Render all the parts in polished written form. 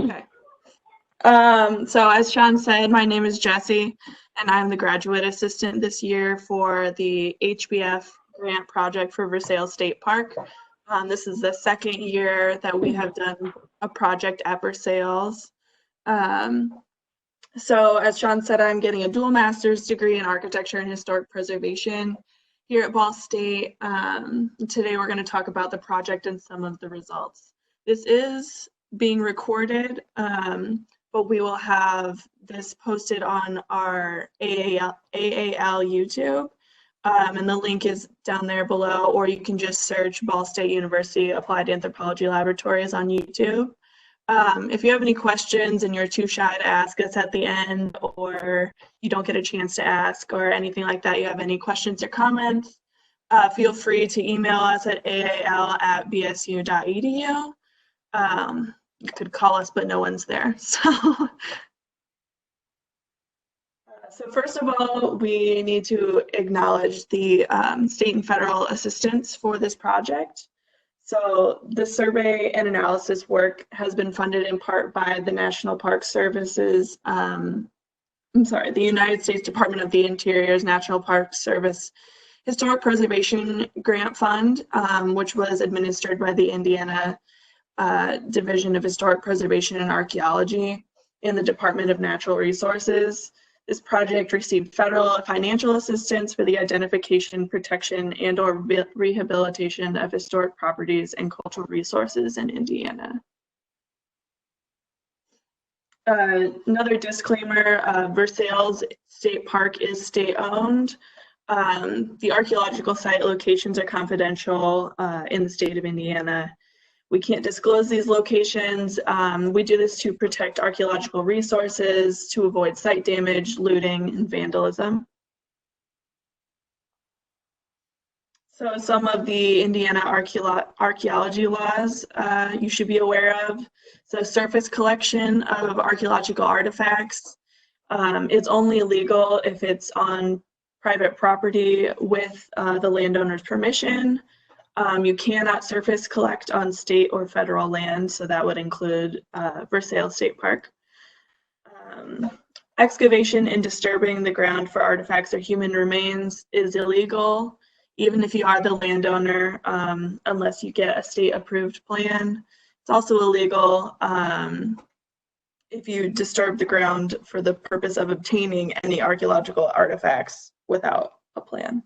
Okay. So as Sean said, my name is Jessie, and I'm the graduate assistant this year for the HBF grant project for Versailles State Park. This is the second year that we have done a project at Versailles. So as Sean said, I'm getting a dual master's degree in architecture and historic preservation here at Ball State. Today we're going to talk about the project and some of the results. This is being recorded, but we will have this posted on our AAL YouTube, and the link is down there below, or you can just search Ball State University Applied Anthropology Laboratories on YouTube. If you have any questions and you're too shy to ask us at the end, or you don't get a chance to ask or anything like that, you have any questions or comments, feel free to email us at aal@bsu.edu. You could call us, but no one's there. So first of all, we need to acknowledge the state and federal assistance for this project. So the survey and analysis work has been funded in part by the National Park Service's, the United States Department of the Interior's National Park Service Historic Preservation Grant Fund, which was administered by the Indiana Division of Historic Preservation and Archaeology in the Department of Natural Resources. This project received federal financial assistance for the identification, protection, and/or rehabilitation of historic properties and cultural resources in Indiana. Another disclaimer, Versailles State Park is state-owned. The archaeological site locations are confidential in the state of Indiana. We can't disclose these locations. We do this to protect archaeological resources, to avoid site damage, looting, and vandalism. So some of the Indiana archaeology laws you should be aware of. So surface collection of archaeological artifacts is only illegal if it's on private property with the landowner's permission. You cannot surface collect on state or federal land, so that would include Versailles State Park. Excavation and disturbing the ground for artifacts or human remains is illegal, even if you are the landowner, unless you get a state-approved plan. It's also illegal if you disturb the ground for the purpose of obtaining any archaeological artifacts without a plan.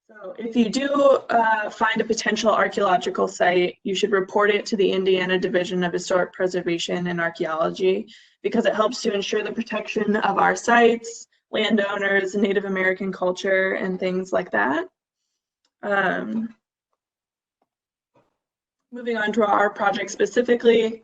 So if you do find a potential archaeological site, you should report it to the Indiana Division of Historic Preservation and Archaeology, because it helps to ensure the protection of our sites, landowners, Native American culture, and things like that. Moving on to our project specifically,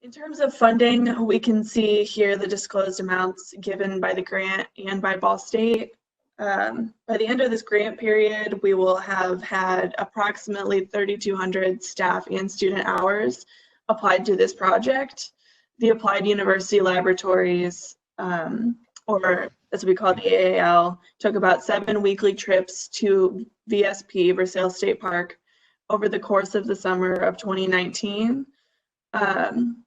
in terms of funding, we can see here the disclosed amounts given by the grant and by Ball State. By the end of this grant period, we will have had approximately 3,200 staff and student hours applied to this project. The Applied University Laboratories, or as we call the AAL, took about 7 weekly trips to VSP, Versailles State Park, over the course of the summer of 2019.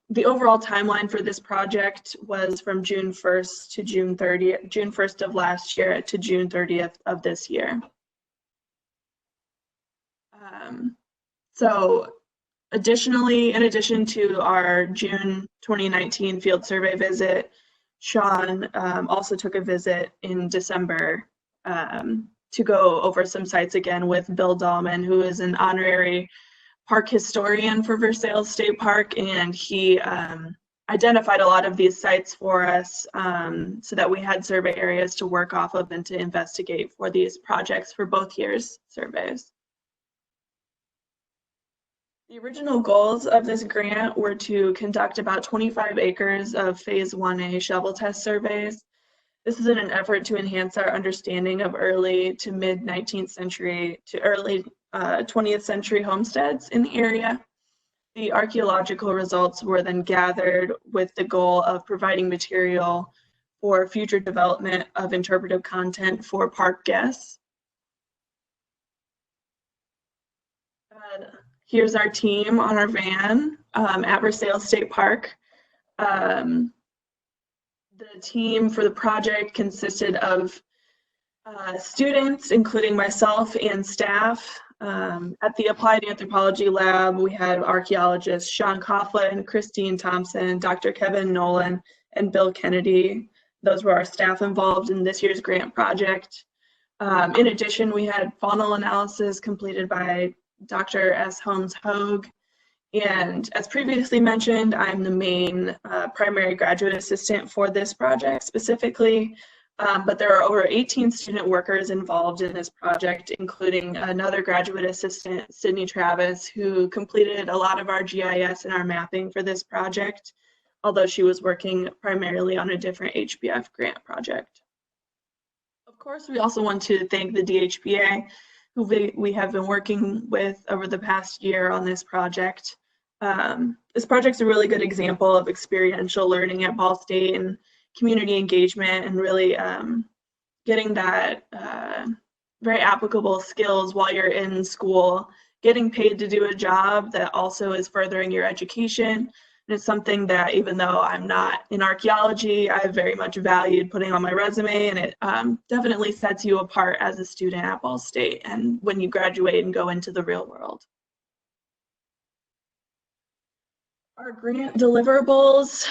The overall timeline for this project was from June 1st to June 30th, June 1st of last year to June 30th of this year. So additionally, in addition to our June 2019 field survey visit, Sean also took a visit in December to go over some sites again with Bill Dahlman, who is an honorary park historian for Versailles State Park, and he identified a lot of these sites for us so that we had survey areas to work off of and to investigate for these projects for both years' surveys. The original goals of this grant were to conduct about 25 acres of Phase 1A shovel test surveys. This is in an effort to enhance our understanding of early to mid-19th century to early 20th century homesteads in the area. The archaeological results were then gathered with the goal of providing material for future development of interpretive content for park guests. Here's our team on our van at Versailles State Park. The team for the project consisted of students, including myself and staff. At the Applied Anthropology Lab, we had archaeologists Sean Coughlin, Christine Thompson, Dr. Kevin Nolan, and Bill Kennedy. Those were our staff involved in this year's grant project. In addition, we had faunal analysis completed by Dr. S. Holmes Hogue. And as previously mentioned, I'm the main primary graduate assistant for this project specifically. But there are over 18 student workers involved in this project, including another graduate assistant, Sydney Travis, who completed a lot of our GIS and our mapping for this project, although she was working primarily on a different HBF grant project. Of course, we also want to thank the DHPA, who we have been working with over the past year on this project. This project's a really good example of experiential learning at Ball State and community engagement, and really getting that very applicable skills while you're in school, getting paid to do a job that also is furthering your education. And it's something that, even though I'm not in archaeology, I very much valued putting on my resume, and it definitely sets you apart as a student at Ball State and when you graduate and go into the real world. Our grant deliverables,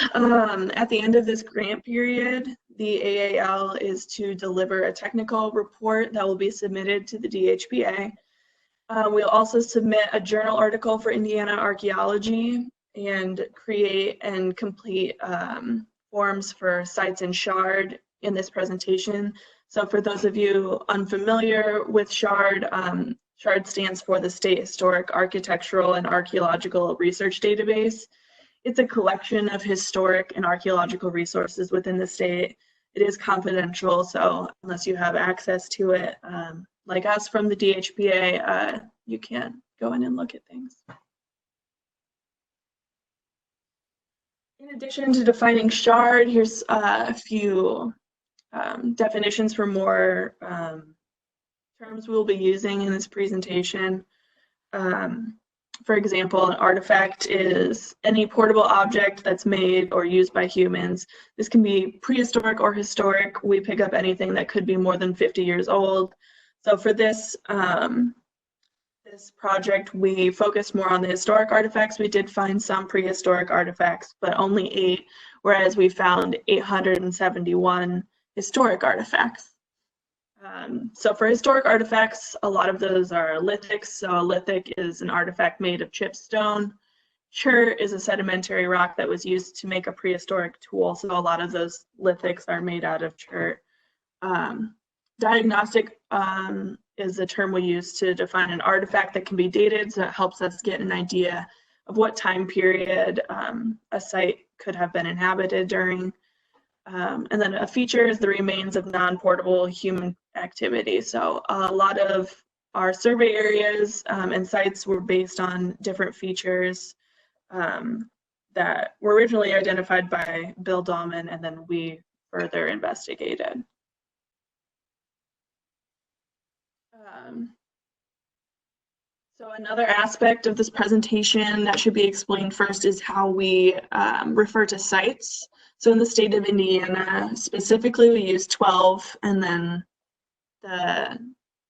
at the end of this grant period, the AAL is to deliver a technical report that will be submitted to the DHPA. We'll also submit a journal article for Indiana Archaeology and create and complete forms for sites and SHARD in this presentation. So for those of you unfamiliar with SHARD, SHARD stands for the State Historic Architectural and Archaeological Research Database. It's a collection of historic and archaeological resources within the state. It is confidential, so unless you have access to it, like us from the DHPA, you can't go in and look at things. In addition to defining SHARD, here's a few definitions for more terms we'll be using in this presentation. For example, an artifact is any portable object that's made or used by humans. This can be prehistoric or historic. We pick up anything that could be more than 50 years old. So for this, this project, we focused more on the historic artifacts. We did find some prehistoric artifacts, but only 8, whereas we found 871 historic artifacts. So for historic artifacts, a lot of those are lithics. So a lithic is an artifact made of chipped stone. Chert is a sedimentary rock that was used to make a prehistoric tool. So a lot of those lithics are made out of chert. Diagnostic is the term we use to define an artifact that can be dated. So it helps us get an idea of what time period a site could have been inhabited during. And then a feature is the remains of non-portable human activity. So a lot of our survey areas and sites were based on different features that were originally identified by Bill Dahlman, and then we further investigated. So another aspect of this presentation that should be explained first is how we refer to sites. So in the state of Indiana, specifically, we use 12, and then the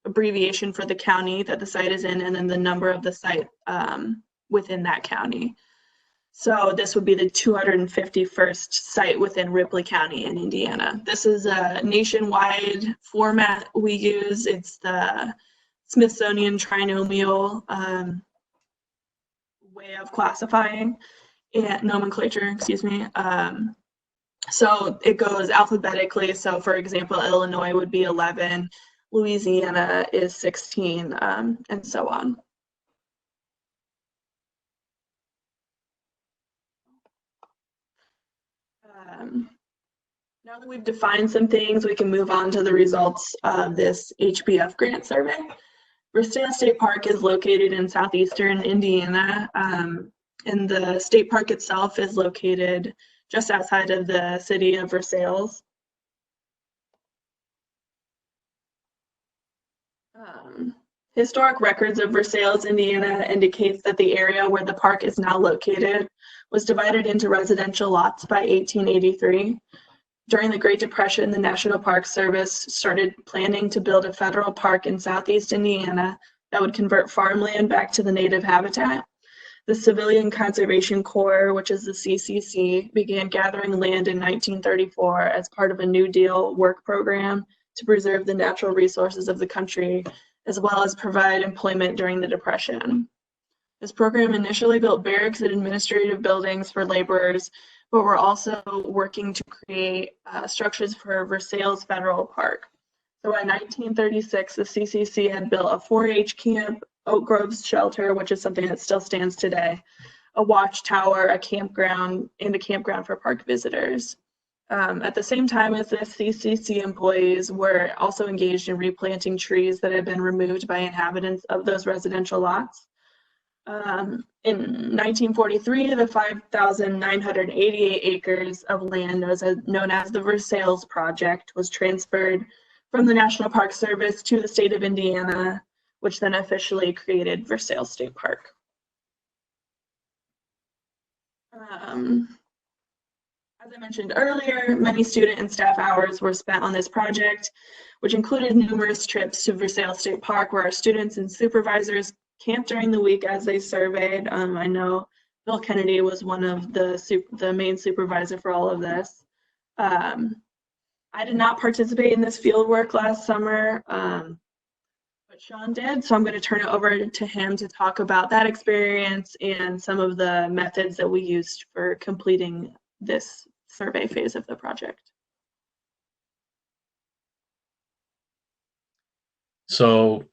abbreviation for the county that the site is in, and then the number of the site within that county. So this would be the 251st site within Ripley County in Indiana. This is a nationwide format we use. It's the Smithsonian trinomial way of classifying and nomenclature, excuse me. So it goes alphabetically. So for example, Illinois would be 11, Louisiana is 16, and so on. Now that we've defined some things, we can move on to the results of this HBF grant survey. Versailles State Park is located in southeastern Indiana, and the state park itself is located just outside of the city of Versailles. Historic records of Versailles, Indiana indicates that the area where the park is now located was divided into residential lots by 1883. During the Great Depression, the National Park Service started planning to build a federal park in southeast Indiana that would convert farmland back to the native habitat. The Civilian Conservation Corps, which is the CCC, began gathering land in 1934 as part of a New Deal work program to preserve the natural resources of the country, as well as provide employment during the Depression. This program initially built barracks and administrative buildings for laborers, but we're also working to create structures for Versailles Federal Park. So in 1936, the CCC had built a 4-H camp, Oak Grove's shelter, which is something that still stands today, a watchtower, a campground, and a campground for park visitors. At the same time as this, CCC employees were also engaged in replanting trees that had been removed by inhabitants of those residential lots. In 1943, the 5,988 acres of land known as the Versailles Project was transferred from the National Park Service to the state of Indiana, which then officially created Versailles State Park. As I mentioned earlier, many student and staff hours were spent on this project, which included numerous trips to Versailles State Park where our students and supervisors camped during the week as they surveyed. I know Bill Kennedy was one of the main supervisor for all of this. I did not participate in this field work last summer, but Sean did, so I'm going to turn it over to him to talk about that experience and some of the methods that we used for completing this survey phase of the project. So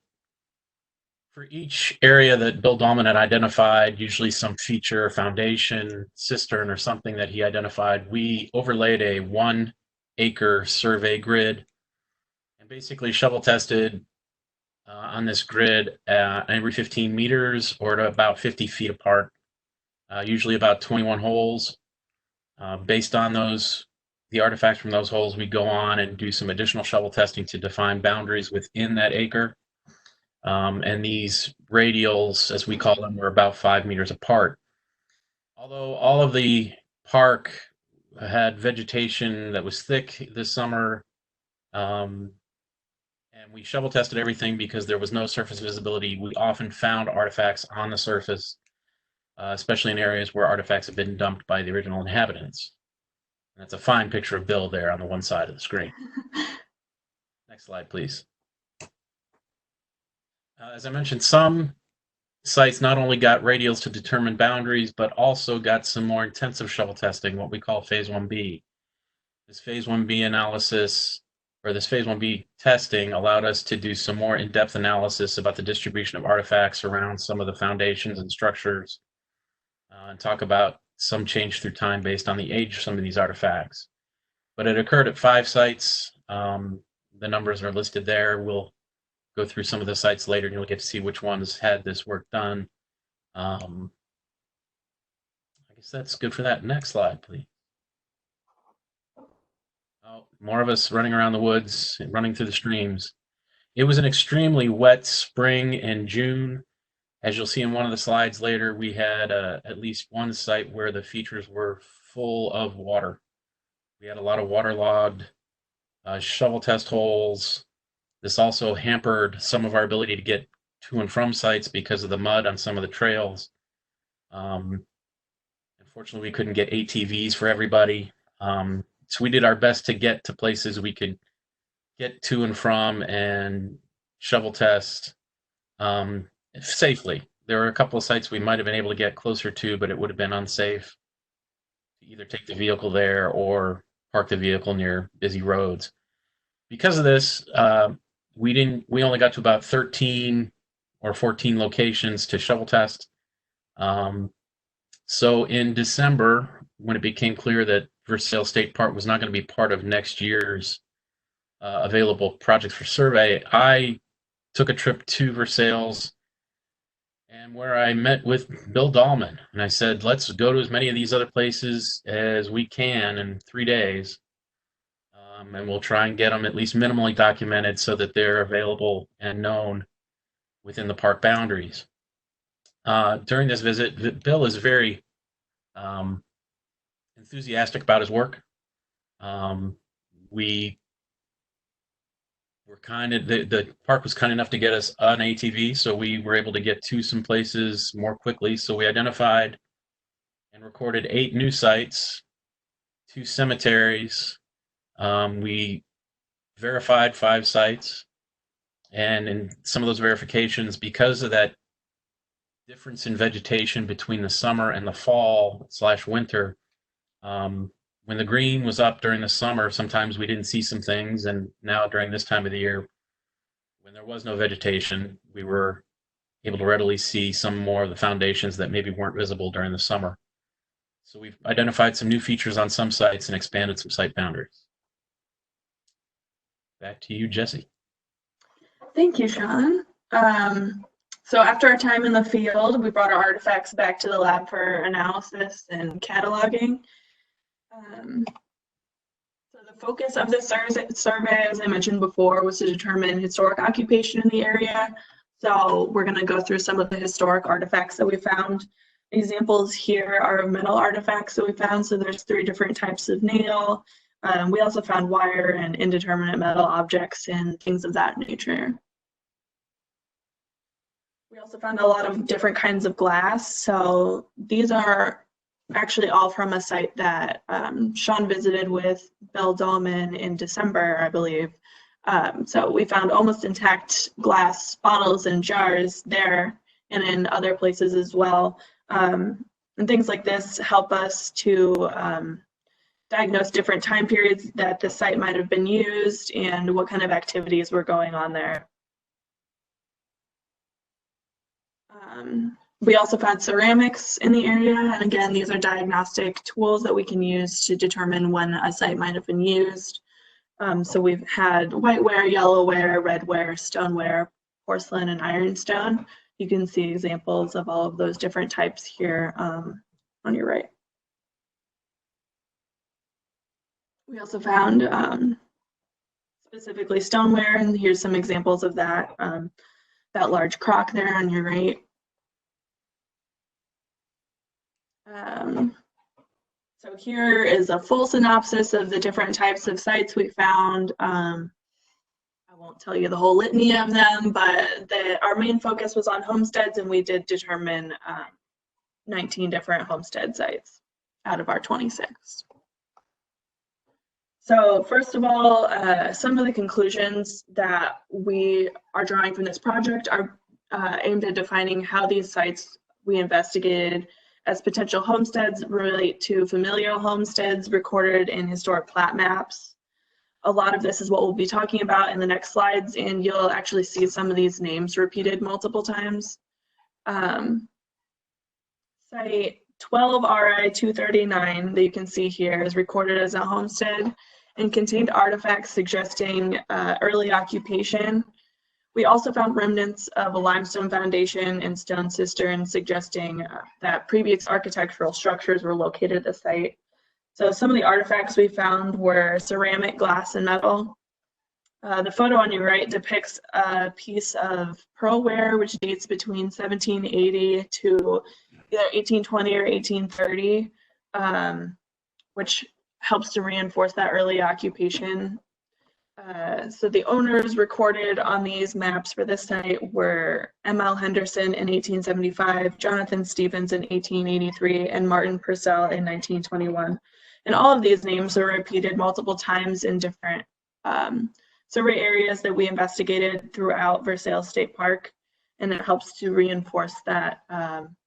for each area that Bill Dahlman had identified, usually some feature, foundation, cistern, or something that he identified, we overlaid a 1-acre survey grid and basically shovel tested on this grid every 15 meters or to about 50 feet apart, usually about 21 holes. Based on the artifacts from those holes, we go on and do some additional shovel testing to define boundaries within that acre. And these radials, as we call them, were about 5 meters apart. Although all of the park had vegetation that was thick this summer, and we shovel tested everything because there was no surface visibility, we often found artifacts on the surface, especially in areas where artifacts have been dumped by the original inhabitants. And that's a fine picture of Bill there on the one side of the screen. Next slide, please. As I mentioned, some sites not only got radials to determine boundaries, but also got some more intensive shovel testing, what we call Phase 1B. This Phase 1B analysis, or this Phase 1B testing, allowed us to do some more in-depth analysis about the distribution of artifacts around some of the foundations and structures, and talk about some change through time based on the age of some of these artifacts. But it occurred at 5 sites. The numbers are listed there. We'll go through some of the sites later and you'll get to see which ones had this work done. I guess that's good for that. Next slide, please. Oh, more of us running around the woods and running through the streams. It was an extremely wet spring in June. As you'll see in one of the slides later, we had at least one site where the features were full of water. We had a lot of waterlogged shovel test holes. This also hampered some of our ability to get to and from sites because of the mud on some of the trails. Unfortunately, we couldn't get ATVs for everybody. So we did our best to get to places we could get to and from and shovel test safely. There were a couple of sites we might have been able to get closer to, but it would have been unsafe to either take the vehicle there or park the vehicle near busy roads. Because of this, we only got to about 13 or 14 locations to shovel test. So in December, when it became clear that Versailles State Park was not going to be part of next year's available projects for survey, I took a trip to Versailles, and where I met with Bill Dahlman, and I said, let's go to as many of these other places as we can in 3 days, and we'll try and get them at least minimally documented so that they're available and known. within the park boundaries. During this visit, Bill is very enthusiastic about his work. We were the park was kind enough to get us an ATV, so we were able to get to some places more quickly. So we identified and recorded 8 new sites, 2 cemeteries. We verified 5 sites, and in some of those verifications, because of that difference in vegetation between the summer and the fall/winter, when the green was up during the summer, sometimes we didn't see some things, and now during this time of the year, when there was no vegetation, we were able to readily see some more of the foundations that maybe weren't visible during the summer. So we've identified some new features on some sites and expanded some site boundaries. Back to you, Jesse. Thank you, Sean. So after our time in the field, we brought our artifacts back to the lab for analysis and cataloging. So the focus of this survey, as I mentioned before, was to determine historic occupation in the area. So we're going to go through some of the historic artifacts that we found. Examples here are metal artifacts that we found. So there's 3 different types of nail. We also found wire and indeterminate metal objects and things of that nature. We also found a lot of different kinds of glass. So these are actually all from a site that Sean visited with Bill Dahlman in December, I believe. So we found almost intact glass bottles and jars there and in other places as well. And things like this help us to diagnose different time periods that the site might have been used and what kind of activities were going on there. We also found ceramics in the area, and again, these are diagnostic tools that we can use to determine when a site might have been used. So we've had whiteware, yellowware, redware, stoneware, porcelain, and ironstone. You can see examples of all of those different types here on your right. We also found specifically stoneware, and here's some examples of that. That large crock there on your right. So here is a full synopsis of the different types of sites we found. I won't tell you the whole litany of them, but our main focus was on homesteads, and we did determine 19 different homestead sites out of our 26. So first of all, some of the conclusions that we are drawing from this project are aimed at defining how these sites we investigated as potential homesteads relate to familial homesteads recorded in historic plat maps. A lot of this is what we'll be talking about in the next slides, and you'll actually see some of these names repeated multiple times. Site 12 RI 239 that you can see here is recorded as a homestead and contained artifacts suggesting early occupation. We also found remnants of a limestone foundation and stone cistern suggesting that previous architectural structures were located at the site. So some of the artifacts we found were ceramic, glass, and metal. The photo on your right depicts a piece of pearlware which dates between 1780 to either 1820 or 1830, which helps to reinforce that early occupation. So the owners recorded on these maps for this site were M.L. Henderson in 1875, Jonathan Stevens in 1883, and Martin Purcell in 1921. And all of these names are repeated multiple times in different survey areas that we investigated throughout Versailles State Park, and it helps to reinforce that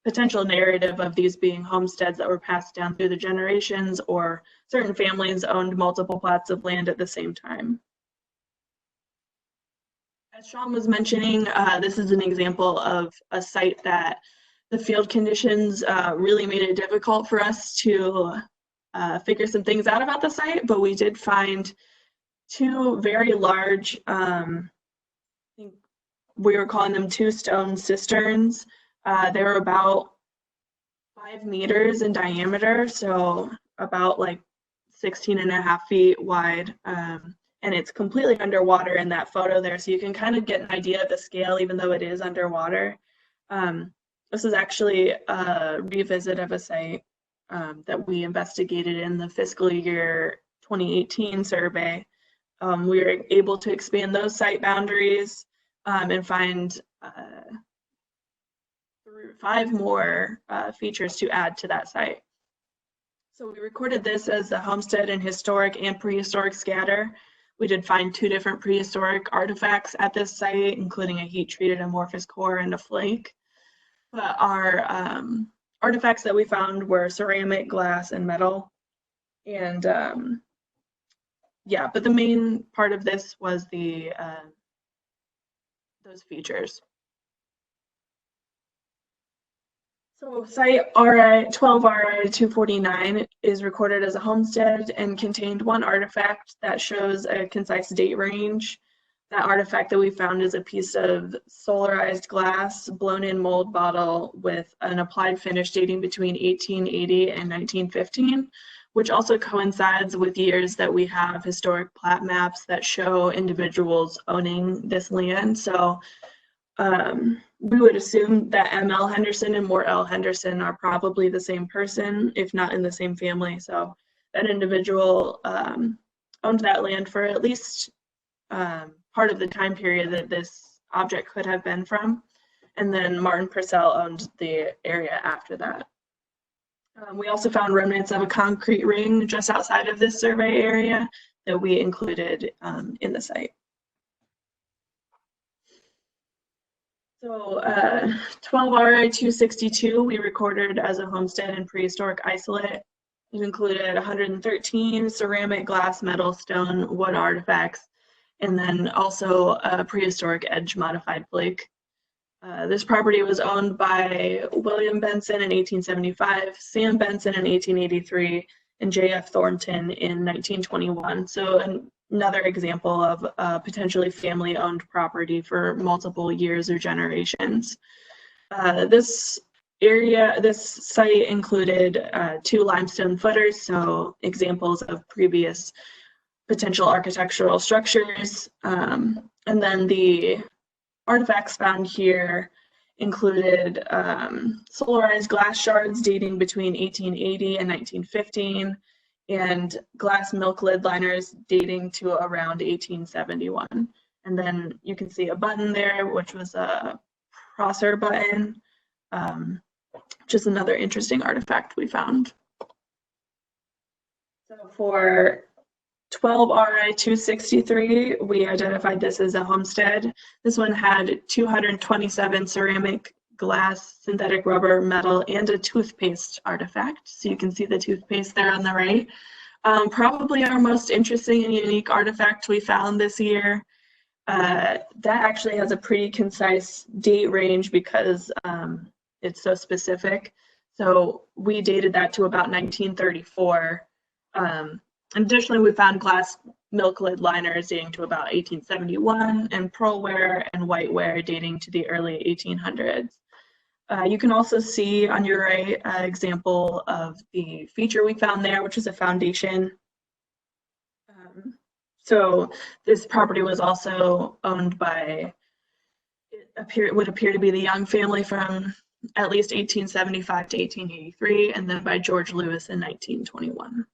potential narrative of these being homesteads that were passed down through the generations, or certain families owned multiple plots of land at the same time. As Sean was mentioning, this is an example of a site that the field conditions really made it difficult for us to figure some things out about the site, but we did find 2 very large, I think we were calling them 2 stone cisterns. They were about 5 meters in diameter, so about like 16.5 feet wide. And and it's completely underwater in that photo there, so you can kind of get an idea of the scale even though it is underwater. This is actually a revisit of a site that we investigated in the fiscal year 2018 survey. We were able to expand those site boundaries and find 5 more features to add to that site. So we recorded this as a homestead and historic and prehistoric scatter. We did find 2 different prehistoric artifacts at this site, including a heat-treated amorphous core and a flake. But our artifacts that we found were ceramic, glass, and metal. And yeah, but the main part of this was the those features. So site 12 RI 249 is recorded as a homestead and contained 1 artifact that shows a concise date range. That artifact that we found is a piece of solarized glass, blown-in mold bottle with an applied finish dating between 1880 and 1915, which also coincides with years that we have historic plat maps that show individuals owning this land. So we would assume that M.L. Henderson and Moore L. Henderson are probably the same person, if not in the same family. So that individual owned that land for at least part of the time period that this object could have been from. And then Martin Purcell owned the area after that. We also found remnants of a concrete ring just outside of this survey area that we included in the site. So 12 RI 262 we recorded as a homestead and prehistoric isolate. It included 113 ceramic, glass, metal, stone, wood artifacts, and then also a prehistoric edge modified flake. This property was owned by William Benson in 1875, Sam Benson in 1883, and J.F. Thornton in 1921. So another example of potentially family-owned property for multiple years or generations. This site included 2 limestone footers, so examples of previous potential architectural structures. And then the artifacts found here included solarized glass shards dating between 1880 and 1915, and glass milk lid liners dating to around 1871. And then you can see a button there, which was a crosser button, just another interesting artifact we found. So for 12 RI 263, we identified this as a homestead. This one had 227 ceramic, glass, synthetic rubber, metal, and a toothpaste artifact. So you can see the toothpaste there on the right. Probably our most interesting and unique artifact we found this year. That actually has a pretty concise date range because it's so specific. So we dated that to about 1934. Additionally, we found glass milk lid liners dating to about 1871 and pearlware and whiteware dating to the early 1800s. You can also see on your right an example of the feature we found there, which is a foundation. So this property was also owned by, it would appear to be the Young family from at least 1875 to 1883, and then by George Lewis in 1921.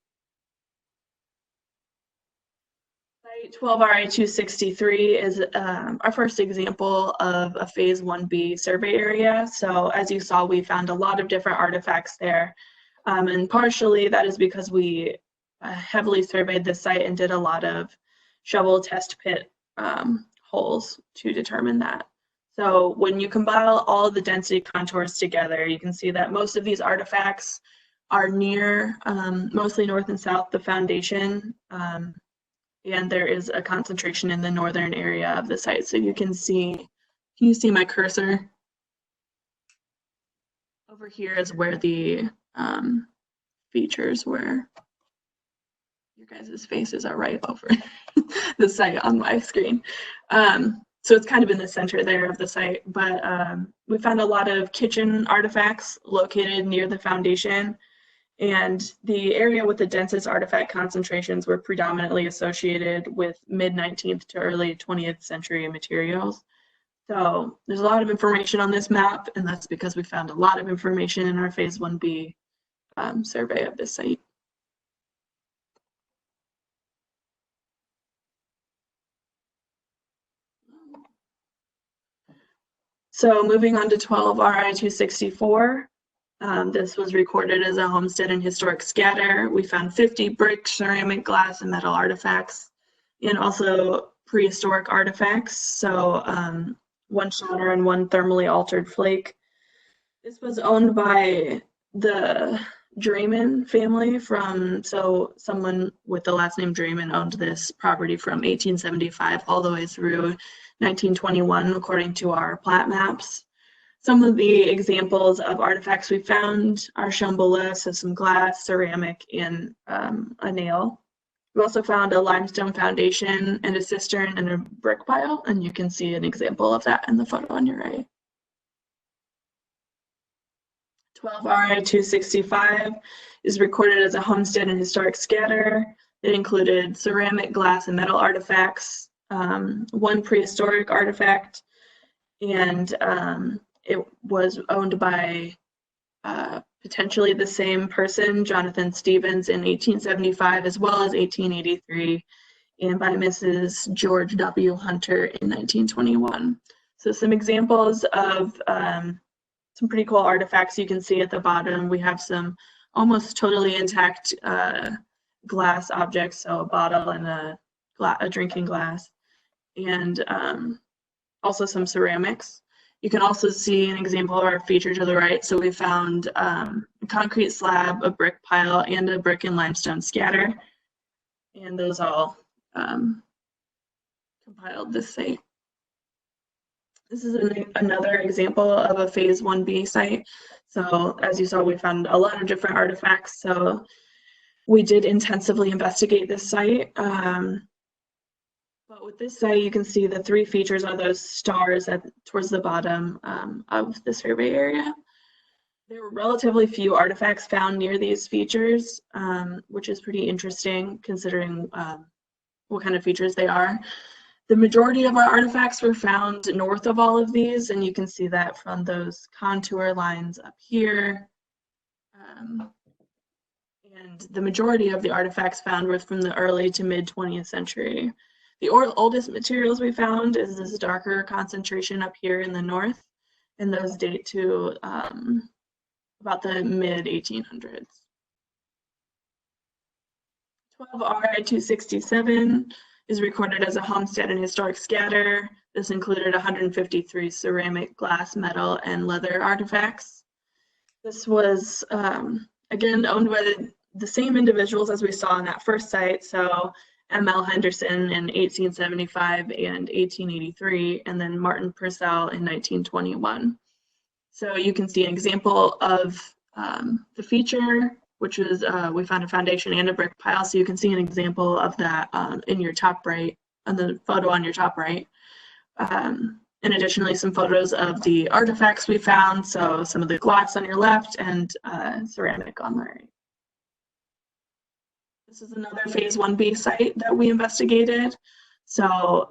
12 RI 263 is our first example of a phase 1B survey area. So as you saw, we found a lot of different artifacts there. And partially that is because we heavily surveyed the site and did a lot of shovel test pit holes to determine that. So when you combine all the density contours together, you can see that most of these artifacts are near, mostly north and south, the foundation. And there is a concentration in the northern area of the site. So you can see my cursor? Over here is where the features were. Your guys' faces are right over the site on my screen. So it's kind of in the center there of the site, but we found a lot of kitchen artifacts located near the foundation. And the area with the densest artifact concentrations were predominantly associated with mid-19th to early 20th century materials. So there's a lot of information on this map, and that's because we found a lot of information in our Phase 1B survey of this site. So moving on to 12 RI 264, this was recorded as a homestead and historic scatter. We found 50 brick, ceramic, glass, and metal artifacts, and also prehistoric artifacts. So one shatter and one thermally altered flake. This was owned by the Draymond family so someone with the last name Draymond owned this property from 1875 all the way through 1921, according to our plat maps. Some of the examples of artifacts we found are shown below, so some glass, ceramic, and a nail. We also found a limestone foundation and a cistern and a brick pile, and you can see an example of that in the photo on your right. 12 RI 265 is recorded as a homestead and historic scatter. It included ceramic, glass, and metal artifacts, one prehistoric artifact, and it was owned by potentially the same person, Jonathan Stevens, in 1875 as well as 1883, and by Mrs. George W. Hunter in 1921. So some examples of some pretty cool artifacts you can see at the bottom. We have some almost totally intact glass objects, so a bottle and a drinking glass, and also some ceramics. You can also see an example of our feature to the right. So we found a concrete slab, a brick pile, and a brick and limestone scatter, and those all compiled this site. This is another example of a Phase 1B site. So as you saw, we found a lot of different artifacts. So we did intensively investigate this site. But with this site, you can see the three features are those stars towards the bottom of the survey area. There were relatively few artifacts found near these features, which is pretty interesting considering what kind of features they are. The majority of our artifacts were found north of all of these, and you can see that from those contour lines up here. And the majority of the artifacts found were from the early to mid 20th century. The oldest materials we found is this darker concentration up here in the north, and those date to about the mid 1800s. 12 RI 267 is recorded as a homestead and historic scatter. This included 153 ceramic, glass, metal, and leather artifacts. This was, again, owned by the same individuals as we saw in that first site. So M.L. Henderson in 1875 and 1883, and then Martin Purcell in 1921. So you can see an example of the feature, which was we found a foundation and a brick pile. So you can see an example of that in your top right, on the photo on your top right. And additionally, some photos of the artifacts we found. So some of the glass on your left and ceramic on the right. This is another Phase 1B site that we investigated. So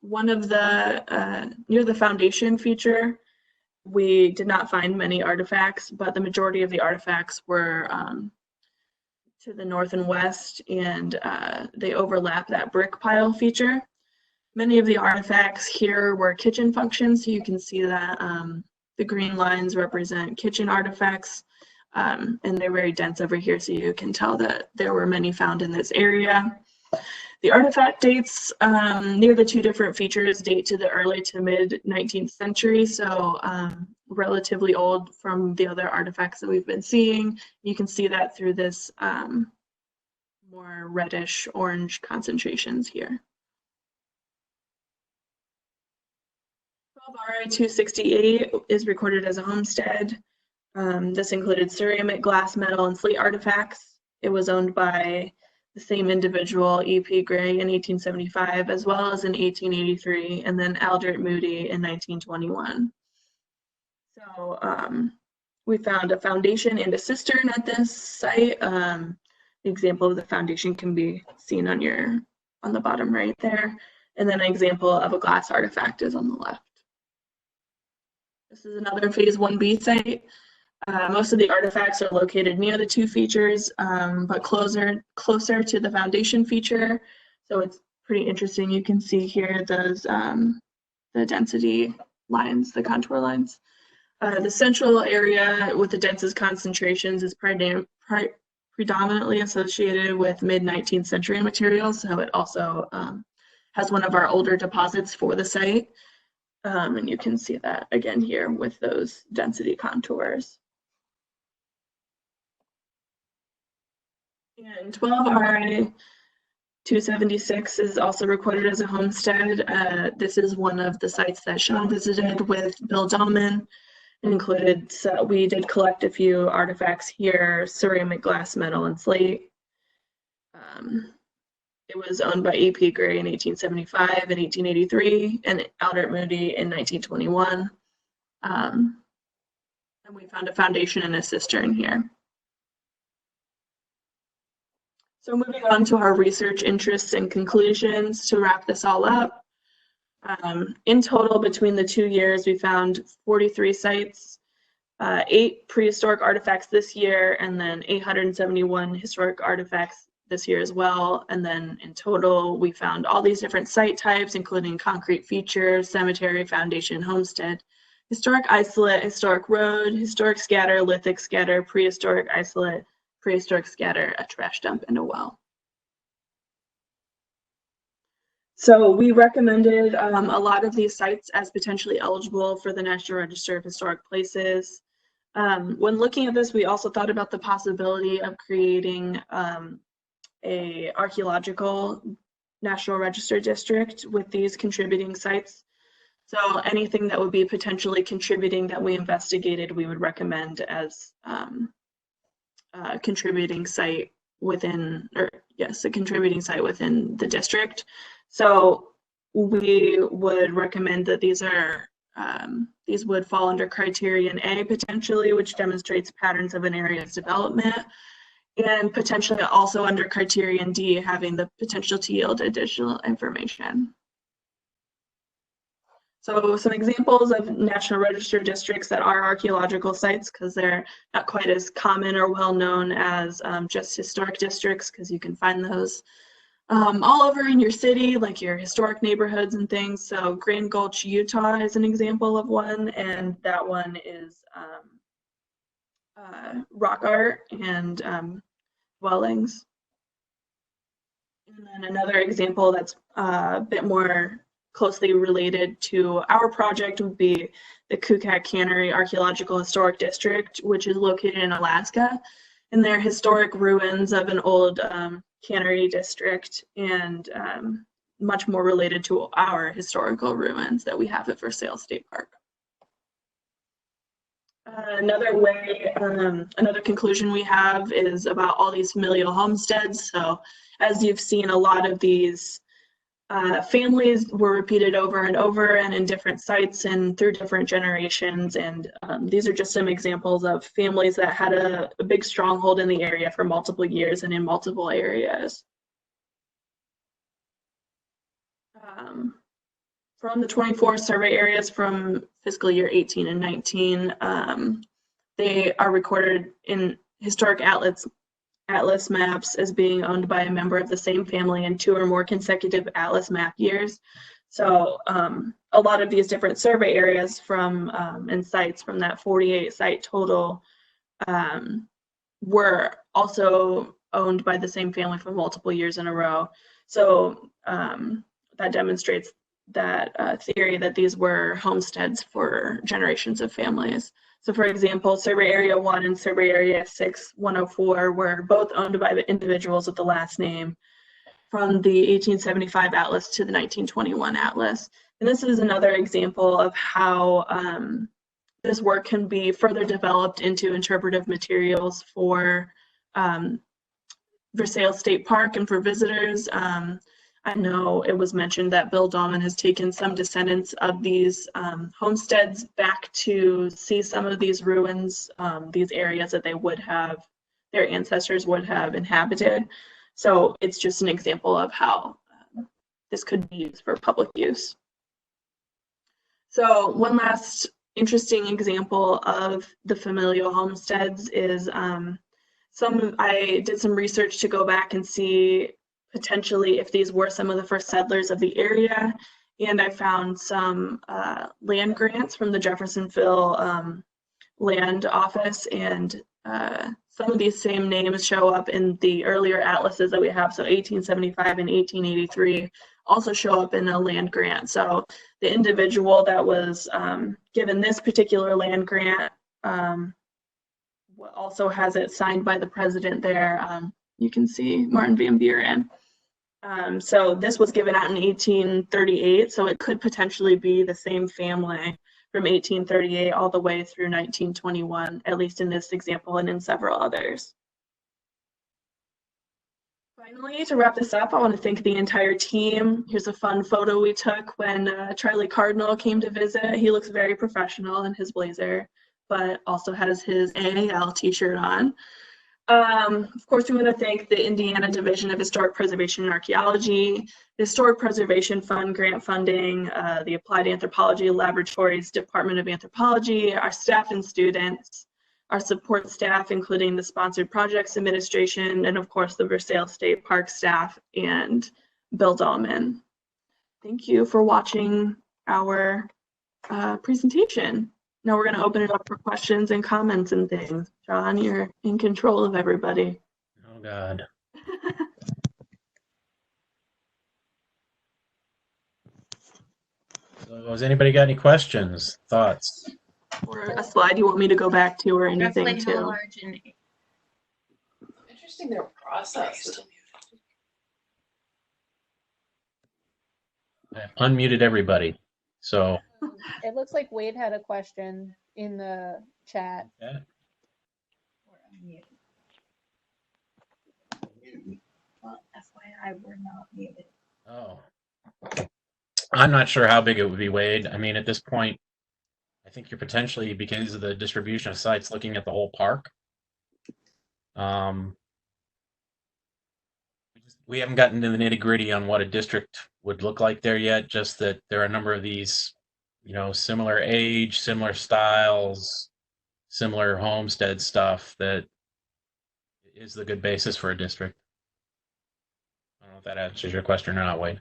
one of the, near the foundation feature, we did not find many artifacts, but the majority of the artifacts were to the north and west, and they overlap that brick pile feature. Many of the artifacts here were kitchen functions, so you can see that the green lines represent kitchen artifacts, and they're very dense over here, so you can tell that there were many found in this area. The artifact dates near the two different features date to the early to mid 19th century, so relatively old from the other artifacts that we've been seeing. You can see that through this more reddish orange concentrations here. 12 RI 268 is recorded as a homestead. This included ceramic, glass, metal, and slate artifacts. It was owned by the same individual, E.P. Gray, in 1875, as well as in 1883, and then Aldert Moody in 1921. So We found a foundation and a cistern at this site. The example of the foundation can be seen on the bottom right there. And then an example of a glass artifact is on the left. This is another phase 1B site. Most of the artifacts are located near the two features, but closer to the foundation feature. So it's pretty interesting. You can see here those the density lines, the contour lines. The central area with the densest concentrations is predominantly associated with mid-19th century materials. So it also has one of our older deposits for the site. And you can see that again here with those density contours. And 12 RI 276 is also recorded as a homestead. This is one of the sites that Sean visited with Bill Dahlman. It included, so we did collect a few artifacts here, ceramic, glass, metal, and slate. It was owned by A.P. Gray in 1875 and 1883, and Albert Moody in 1921. And we found a foundation and a cistern here. So moving on to our research interests and conclusions to wrap this all up. In total, between the 2 years, we found 43 sites, 8 prehistoric artifacts this year, and then 871 historic artifacts this year as well. And then in total, we found all these different site types, including concrete features, cemetery, foundation, homestead, historic isolate, historic road, historic scatter, lithic scatter, prehistoric isolate, prehistoric scatter, a trash dump, and a well. So we recommended a lot of these sites as potentially eligible for the National Register of Historic Places. When looking at this, we also thought about the possibility of creating a archaeological National Register district with these contributing sites. So anything that would be potentially contributing that we investigated, we would recommend as a contributing site within, or yes, a contributing site within the district. So we would recommend that these would fall under criterion A potentially, which demonstrates patterns of an area's development, and potentially also under criterion D, having the potential to yield additional information. So some examples of National Register districts that are archaeological sites, because they're not quite as common or well known as just historic districts, because you can find those all over in your city, like your historic neighborhoods and things. So Grand Gulch, Utah is an example of one, and that one is rock art and dwellings. And then another example that's a bit more closely related to our project would be the Kukak Cannery Archaeological Historic District, which is located in Alaska. And they're historic ruins of an old cannery district, and much more related to our historical ruins that we have at Versailles State Park. Another conclusion we have is about all these familial homesteads. So as you've seen, a lot of these families were repeated over and over and in different sites and through different generations. And these are just some examples of families that had a big stronghold in the area for multiple years and in multiple areas. From the 24 survey areas from fiscal year 18 and 19, they are recorded in historic atlas maps as being owned by a member of the same family in 2 or more consecutive atlas map years. So a lot of these different survey areas from and sites from that 48 site total were also owned by the same family for multiple years in a row. So that demonstrates that theory that these were homesteads for generations of families. So for example, Survey Area 1 and Survey Area 6104 were both owned by the individuals with the last name from the 1875 Atlas to the 1921 Atlas. And this is another example of how this work can be further developed into interpretive materials for Versailles State Park and for visitors. I know it was mentioned that Bill Dahlman has taken some descendants of these homesteads back to see some of these ruins, these areas that they would have, their ancestors would have inhabited. So it's just an example of how this could be used for public use. So one last interesting example of the familial homesteads is I did some research to go back and see potentially if these were some of the first settlers of the area, and I found some land grants from the Jeffersonville land office, and some of these same names show up in the earlier atlases that we have. So 1875 and 1883 also show up in a land grant. So the individual that was given this particular land grant also has it signed by the president there. You can see Martin Van Buren. So this was given out in 1838, so it could potentially be the same family from 1838 all the way through 1921, at least in this example and in several others. Finally, to wrap this up, I want to thank the entire team. Here's a fun photo we took when Charlie Cardinal came to visit. He looks very professional in his blazer, but also has his AAL t-shirt on. Of course, we want to thank the Indiana Division of Historic Preservation and Archaeology, the Historic Preservation Fund grant funding, the Applied Anthropology Laboratories Department of Anthropology, our staff and students, our support staff, including the Sponsored Projects Administration, and of course the Versailles State Park staff and Bill Dahlman. Thank you for watching our presentation. Now we're going to open it up for questions and comments and things. John, you're in control of everybody. Oh, God. So has anybody got any questions, thoughts? Or a slide you want me to go back to or anything too? Interesting their process. I've unmuted everybody. So It looks like Wade had a question in the chat. yeah. Well, FYI, we're not muted. Oh, I'm not sure how big it would be, Wade. I mean, at this point, I think you're potentially, because of the distribution of sites, looking at the whole park. We haven't gotten to the nitty-gritty on what a district would look like there yet, just that there are a number of these, similar age, similar styles, similar homestead stuff that is the good basis for a district. I don't know if that answers your question or not, Wade.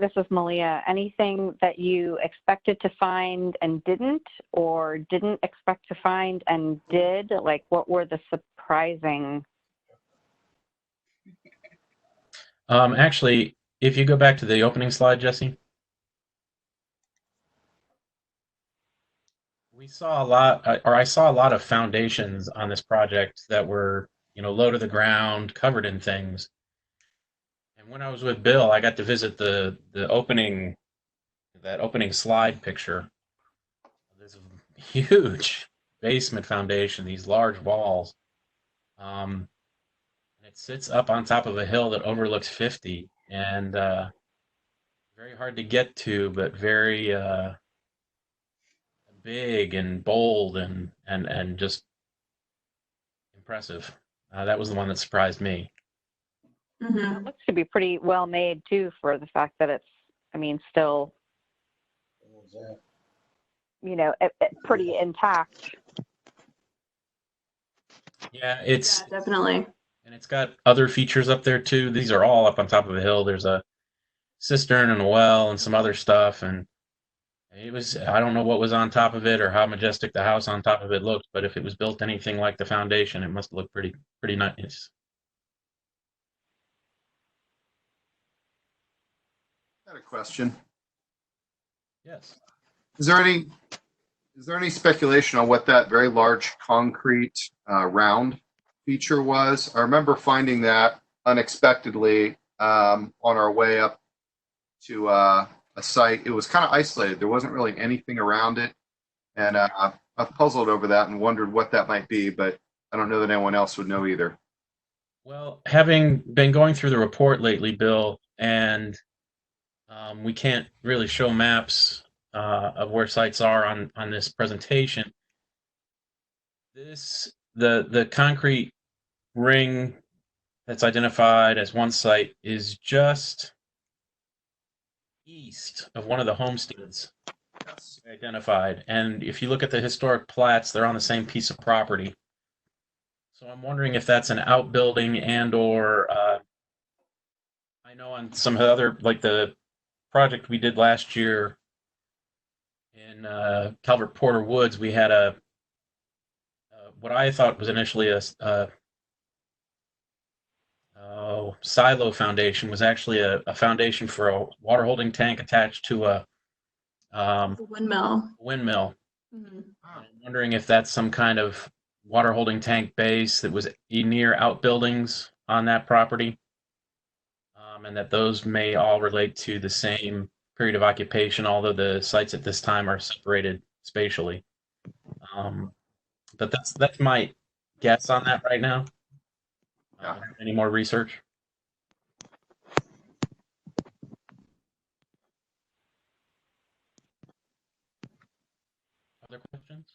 This is Malia, anything that you expected to find and didn't, or didn't expect to find and did? Like, what were the surprising? Actually, if you go back to the opening slide, Jesse, we saw a lot, or I saw a lot of foundations on this project that were, low to the ground, covered in things. And when I was with Bill, I got to visit the opening slide picture. This huge basement foundation, these large walls. And it sits up on top of a hill that overlooks 50, and very hard to get to, but very big and bold and just impressive. That was the one that surprised me. Mm-hmm. It looks to be pretty well made too, for the fact that it's, still, pretty intact. Yeah, it's definitely. And it's got other features up there too. These are all up on top of a hill. There's a cistern and a well and some other stuff. And I don't know what was on top of it or how majestic the house on top of it looked, but if it was built anything like the foundation, it must look pretty nice. I had a question. Yes. Is there any speculation on what that very large concrete round feature was? I remember finding that unexpectedly on our way up to a site. It was kind of isolated. There wasn't really anything around it. And I I've puzzled over that and wondered what that might be, but I don't know that anyone else would know either. Well, having been going through the report lately, Bill, and we can't really show maps of where sites are on this presentation. The concrete ring that's identified as one site is just east of one of the homesteads identified. And if you look at the historic plats, they're on the same piece of property. So I'm wondering if that's an outbuilding and or I know on some other, like the project we did last year in Calvert Porter Woods, we had a what I thought was initially a silo foundation was actually a foundation for a water holding tank attached to a The windmill. windmill. Mhm. I'm wondering if that's some kind of water holding tank base that was near outbuildings on that property, and that those may all relate to the same period of occupation, although the sites at this time are separated spatially. But that's my guess on that right now. Any more research? Other questions?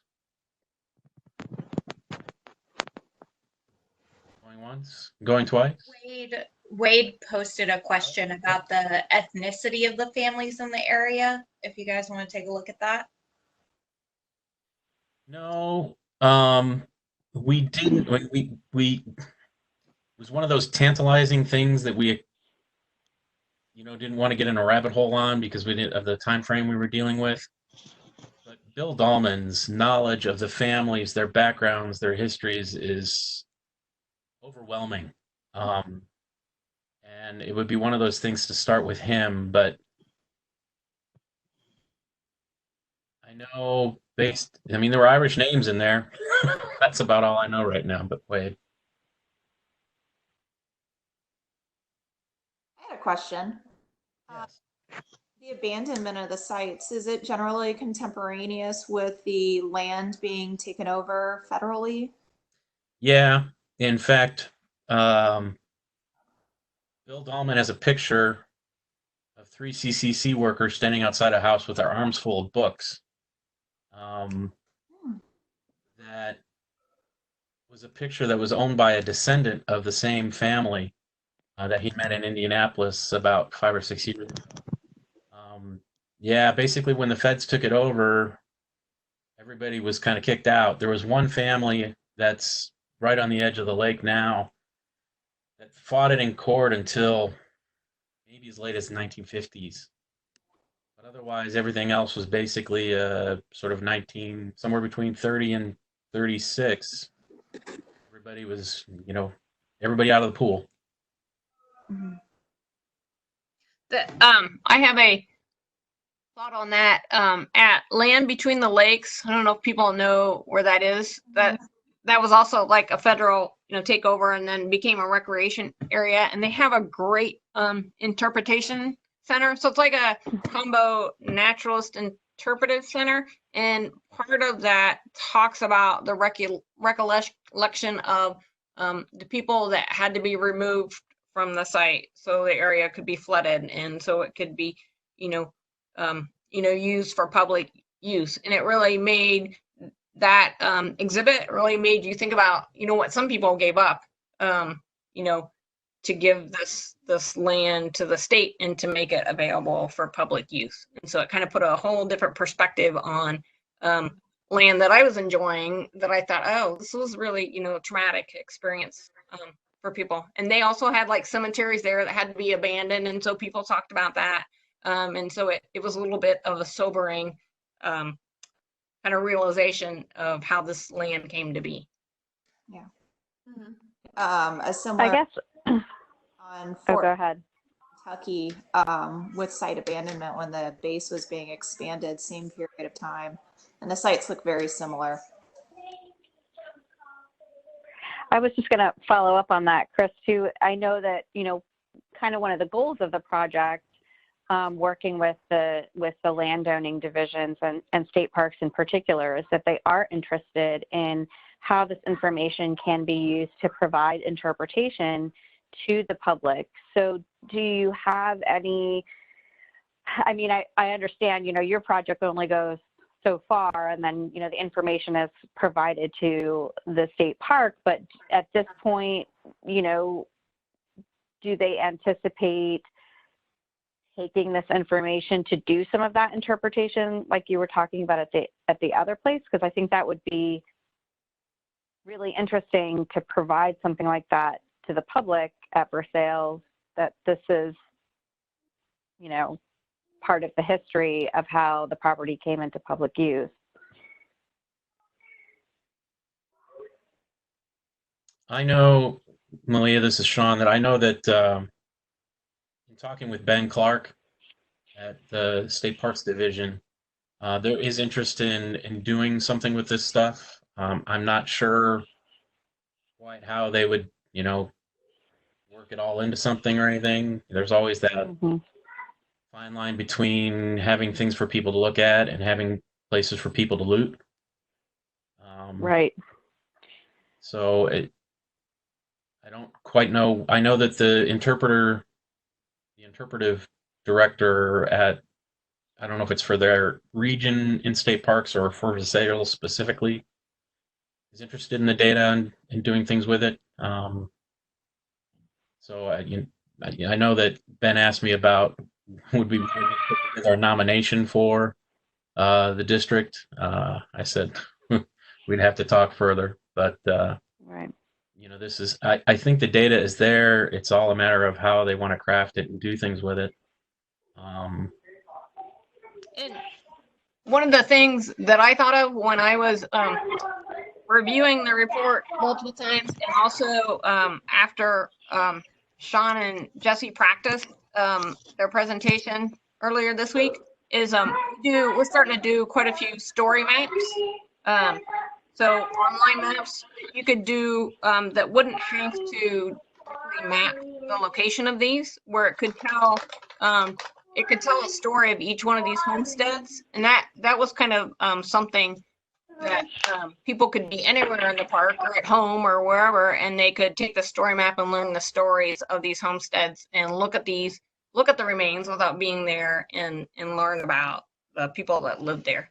Going once, going twice? Wade posted a question about the ethnicity of the families in the area, if you guys want to take a look at that. No, we didn't. We it was one of those tantalizing things that we, didn't want to get in a rabbit hole on because we didn't of the time frame we were dealing with. But Bill Dahlman's knowledge of the families, their backgrounds, their histories is overwhelming. And it would be one of those things to start with him, but I know there were Irish names in there. That's about all I know right now, but Wade. I had a question. Yes. The abandonment of the sites, is it generally contemporaneous with the land being taken over federally? Yeah, in fact, Bill Dahlman has a picture of 3 CCC workers standing outside a house with their arms full of books. That was a picture that was owned by a descendant of the same family that he met in Indianapolis about 5 or 6 years ago. Yeah, basically when the feds took it over, everybody was kind of kicked out. There was one family that's right on the edge of the lake now that fought it in court until maybe as late as the 1950s. But otherwise, everything else was basically sort of somewhere between 30 and 36. Everybody was, everybody out of the pool. I have a thought on that. At Land Between the Lakes, I don't know if people know where that is. That was also like a federal, takeover, and then became a recreation area. And they have a great interpretation center. So it's like a combo naturalist interpretive center. And part of that talks about the recollection of the people that had to be removed from the site, so the area could be flooded, and so it could be, used for public use. And it really made that exhibit really made you think about, what some people gave up, to give this land to the state and to make it available for public use. And so it kind of put a whole different perspective on land that I was enjoying, that I thought, oh, this was really, a traumatic experience for people. And they also had like cemeteries there that had to be abandoned. And so people talked about that. And so it was a little bit of a sobering kind of realization of how this land came to be. Yeah. Mm-hmm. A similar, I guess. on Go Fort ahead. Kentucky, with site abandonment when the base was being expanded, same period of time. And the sites look very similar. I was just going to follow up on that, Chris, too. I know that, kind of one of the goals of the project working with the landowning divisions and state parks in particular, is that they are interested in how this information can be used to provide interpretation to the public. So do you have any, I mean, I understand, you know, your project only goes so far, and then, you know, the information is provided to the state park, but at this point, you know, do they anticipate taking this information to do some of that interpretation like you were talking about at the other place? Because I think that would be really interesting to provide something like that to the public at Versailles, that this is, you know, part of the history of how the property came into public use. I know, Malia, this is Sean, that I know that in talking with Ben Clark at the State Parks Division, there is interest in doing something with this stuff. I'm not sure quite how they would, you know, work it all into something or anything. There's always that fine line between having things for people to look at and having places for people to loot. Right. So I don't quite know. I know that the interpretive director at, I don't know if it's for their region in state parks or for Versailles specifically, is interested in the data and doing things with it. So I know that Ben asked me about would we put together a nomination for the district. I said we'd have to talk further, but right. You know, this is, I think the data is there. It's all a matter of how they want to craft it and do things with it. And one of the things that I thought of when I was reviewing the report multiple times, and also after Sean and Jesse practiced their presentation earlier this week, is we're starting to do quite a few story maps. So online maps you could do that wouldn't have to map the location of these, where it could tell a story of each one of these homesteads, and that was kind of something that people could be anywhere in the park or at home or wherever, and they could take the story map and learn the stories of these homesteads and look at the remains without being there and learn about the people that lived there.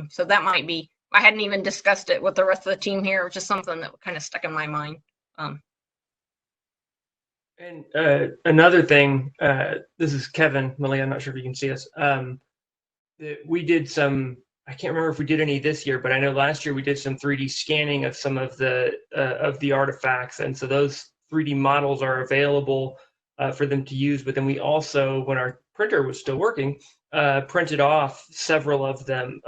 So that might be, I hadn't even discussed it with the rest of the team here, which is something that kind of stuck in my mind. And another thing, this is Kevin, Malia, I'm not sure if you can see us. We did some, I can't remember if we did any this year, but I know last year we did some 3D scanning of some of the artifacts. And so those 3D models are available for them to use. But then we also, when our printer was still working, printed off several of them,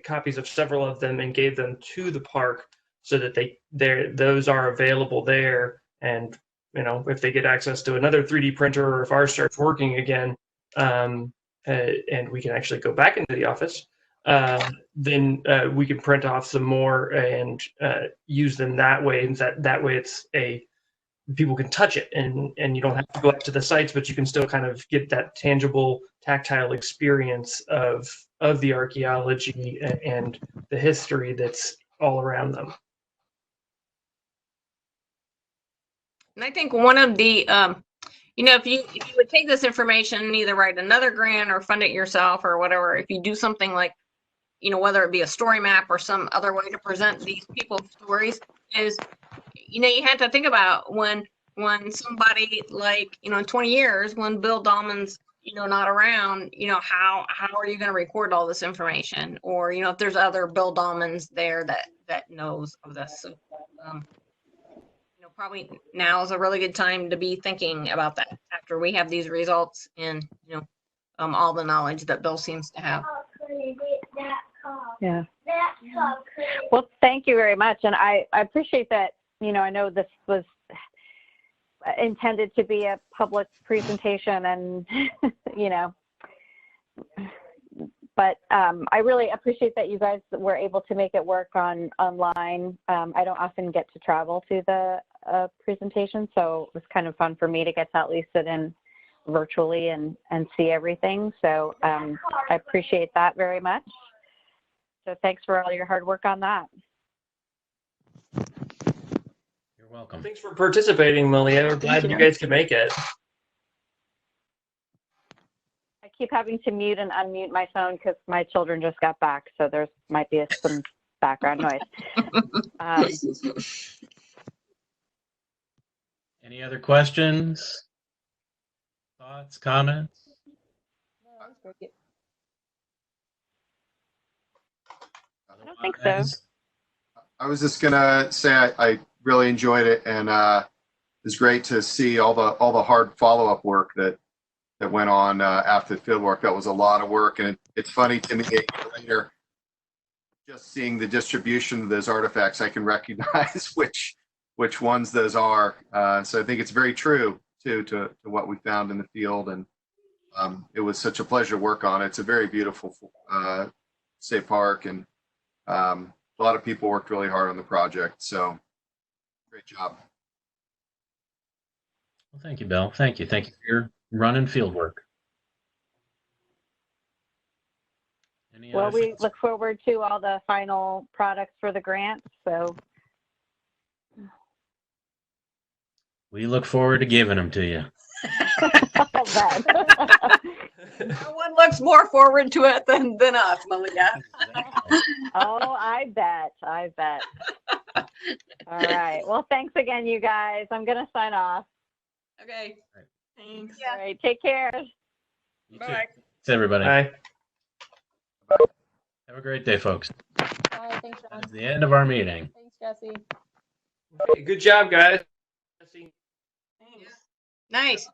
copies of several of them, and gave them to the park so that those are available there. And you know, if they get access to another 3D printer, or if ours starts working again, and we can actually go back into the office, then we can print off some more and use them that way. And that way, people can touch it, and you don't have to go up to the sites, but you can still kind of get that tangible, tactile experience of the archaeology and the history that's all around them. And I think one of the, if you would take this information and either write another grant or fund it yourself or whatever, if you do something like, whether it be a story map or some other way to present these people's stories, is, you had to think about when somebody like, in 20 years, when Bill Dahlman's, not around, how are you going to record all this information? Or, if there's other Bill Dahlmans there that knows of this. So, probably now is a really good time to be thinking about that after we have these results and, all the knowledge that Bill seems to have. Yeah. Well, thank you very much. And I appreciate that, I know this was intended to be a public presentation and, but I really appreciate that you guys were able to make it work online. I don't often get to travel to the presentation, so it was kind of fun for me to get to at least sit in virtually and see everything. So I appreciate that very much. So thanks for all your hard work on that. You're welcome. Thanks for participating, Malia. We're glad you guys could make it. I keep having to mute and unmute my phone because my children just got back, so there might be some background noise. Any other questions? Thoughts, comments? I don't think so. I was just gonna say I really enjoyed it, and it's great to see all the hard follow-up work that went on after the field work. That was a lot of work, and it's funny to me 8 years later, just seeing the distribution of those artifacts, I can recognize which ones those are. So I think it's very true to what we found in the field, and it was such a pleasure to work on. It's a very beautiful state park, and a lot of people worked really hard on the project. So great job. Well, thank you, Bill. Thank you. Thank you for your running field work. Well, we look forward to all the final products for the grant. So we look forward to giving them to you. No one looks more forward to it than us, Malia. Oh, I bet. All right. Well, thanks again, you guys. I'm going to sign off. Okay. Thanks. All right. Take care. You too. Thanks, everybody. Bye. Have a great day, folks. Bye, thanks, John. That's the end of our meeting. Thanks, Jesse. Okay, good job, guys. Nice.